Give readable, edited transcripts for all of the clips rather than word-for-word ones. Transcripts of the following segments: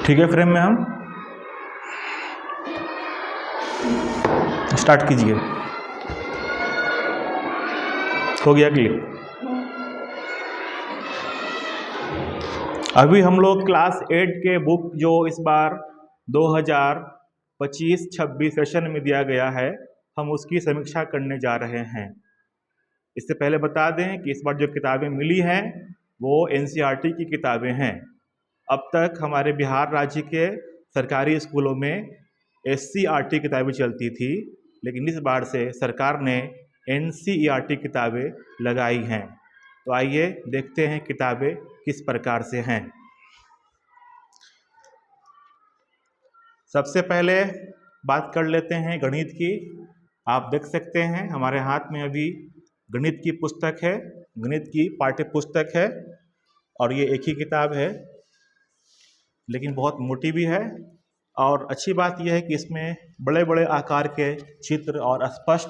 ठीक है, फ्रेम में हम स्टार्ट कीजिए। हो गया क्लिक। अभी हम लोग क्लास 8 के बुक जो इस बार 2025-26 सेशन में दिया गया है, हम उसकी समीक्षा करने जा रहे हैं। इससे पहले बता दें कि इस बार जो किताबें मिली हैं वो एनसीईआरटी की किताबें हैं। अब तक हमारे बिहार राज्य के सरकारी स्कूलों में एससीईआरटी किताबें चलती थी, लेकिन इस बार से सरकार ने एनसीईआरटी किताबें लगाई हैं। तो आइए देखते हैं किताबें किस प्रकार से हैं। सबसे पहले बात कर लेते हैं गणित की। आप देख सकते हैं हमारे हाथ में अभी गणित की पुस्तक है, गणित की पाठ्य पुस्तक है, और ये एक ही किताब है लेकिन बहुत मोटी भी है। और अच्छी बात यह है कि इसमें बड़े बड़े आकार के चित्र और स्पष्ट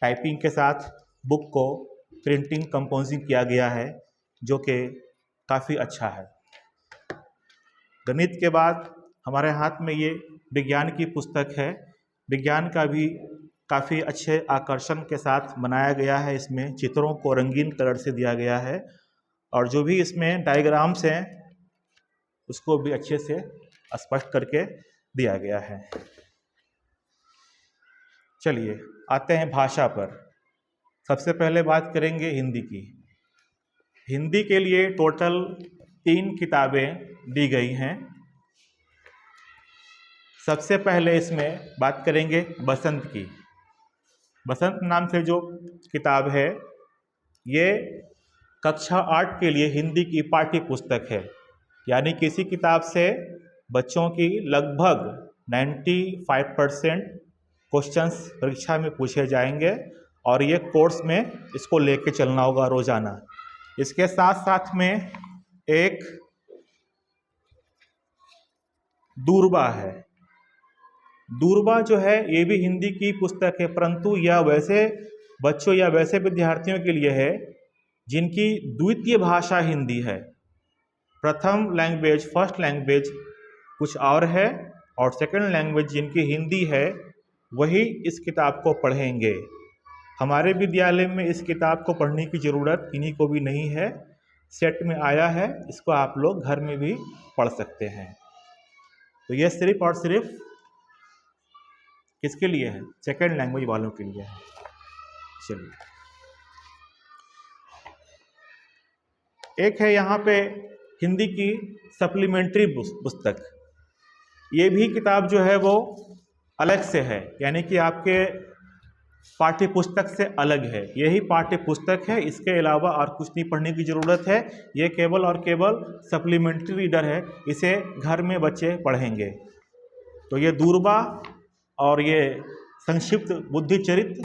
टाइपिंग के साथ बुक को प्रिंटिंग कंपोजिंग किया गया है, जो कि काफ़ी अच्छा है। गणित के बाद हमारे हाथ में ये विज्ञान की पुस्तक है। विज्ञान का भी काफ़ी अच्छे आकर्षण के साथ बनाया गया है। इसमें चित्रों को रंगीन कलर से दिया गया है और जो भी इसमें डायग्राम्स हैं उसको भी अच्छे से स्पष्ट करके दिया गया है। चलिए आते हैं भाषा पर। सबसे पहले बात करेंगे हिंदी की। हिंदी के लिए टोटल 3 किताबें दी गई हैं। सबसे पहले इसमें बात करेंगे बसंत की। बसंत नाम से जो किताब है ये कक्षा 8 के लिए हिंदी की पाठ्य पुस्तक है। यानी किसी किताब से बच्चों की लगभग 95% क्वेश्चंस परीक्षा में पूछे जाएंगे और ये कोर्स में इसको लेके चलना होगा रोजाना। इसके साथ साथ में एक दूरबा है। दूरबा जो है ये भी हिंदी की पुस्तक है, परंतु यह वैसे बच्चों या वैसे विद्यार्थियों के लिए है जिनकी द्वितीय भाषा हिंदी है। प्रथम लैंग्वेज, फर्स्ट लैंग्वेज कुछ और है और सेकंड लैंग्वेज जिनकी हिंदी है वही इस किताब को पढ़ेंगे। हमारे विद्यालय में इस किताब को पढ़ने की ज़रूरत इन्हीं को भी नहीं है, सेट में आया है, इसको आप लोग घर में भी पढ़ सकते हैं। तो यह सिर्फ और सिर्फ किसके लिए है? सेकंड लैंग्वेज वालों के लिए है। चलिए, एक है यहाँ पे हिंदी की सप्लीमेंट्री पुस्तक। ये भी किताब जो है वो अलग से है, यानी कि आपके पाठ्य पुस्तक से अलग है। यही पाठ्य पुस्तक है, इसके अलावा और कुछ नहीं पढ़ने की ज़रूरत है। ये केवल और केवल सप्लीमेंट्री रीडर है, इसे घर में बच्चे पढ़ेंगे। तो ये दूरबा और ये संक्षिप्त बुद्धिचरित्र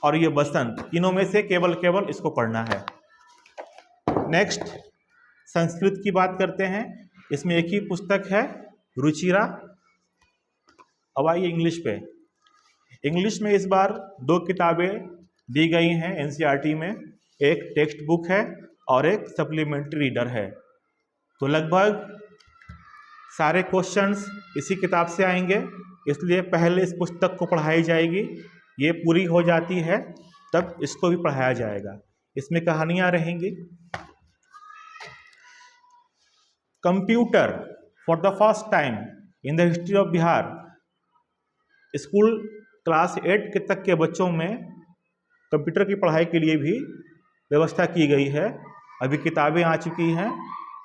और ये बसंत, तीनों में से केवल इसको पढ़ना है। नेक्स्ट संस्कृत की बात करते हैं। इसमें एक ही पुस्तक है, रुचिरा। अब आइए इंग्लिश पे। इंग्लिश में इस बार 2 किताबें दी गई हैं एनसीईआरटी में, एक टेक्स्ट बुक है और एक सप्लीमेंट्री रीडर है। तो लगभग सारे क्वेश्चंस इसी किताब से आएंगे, इसलिए पहले इस पुस्तक को पढ़ाई जाएगी। ये पूरी हो जाती है तब इसको भी पढ़ाया जाएगा। इसमें कहानियाँ रहेंगी। Computer for the first time in the history of Bihar. School class 8 के तक के बच्चों में कंप्यूटर की पढ़ाई के लिए भी व्यवस्था की गई है। अभी किताबें आ चुकी हैं।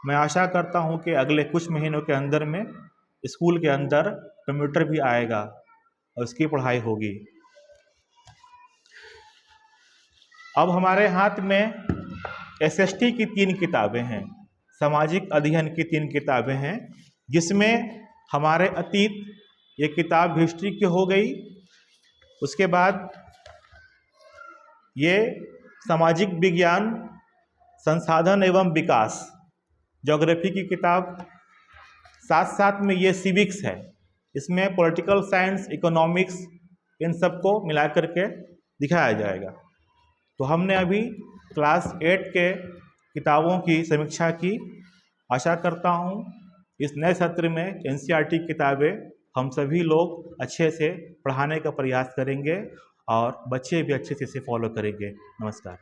मैं आशा करता हूं कि अगले कुछ महीनों के अंदर में स्कूल के अंदर कंप्यूटर भी आएगा और उसकी पढ़ाई होगी। अब हमारे हाथ में एसएसटी की 3 किताबें हैं, सामाजिक अध्ययन की 3 किताबें हैं, जिसमें हमारे अतीत, ये किताब हिस्ट्री की हो गई। उसके बाद ये सामाजिक विज्ञान, संसाधन एवं विकास, ज्योग्राफी की किताब। साथ साथ में ये सिविक्स है, इसमें पॉलिटिकल साइंस, इकोनॉमिक्स, इन सबको मिला करके दिखाया जाएगा। तो हमने अभी क्लास 8 के किताबों की समीक्षा की। आशा करता हूँ इस नए सत्र में एनसीईआरटी किताबें हम सभी लोग अच्छे से पढ़ाने का प्रयास करेंगे और बच्चे भी अच्छे से इसे फॉलो करेंगे। नमस्कार।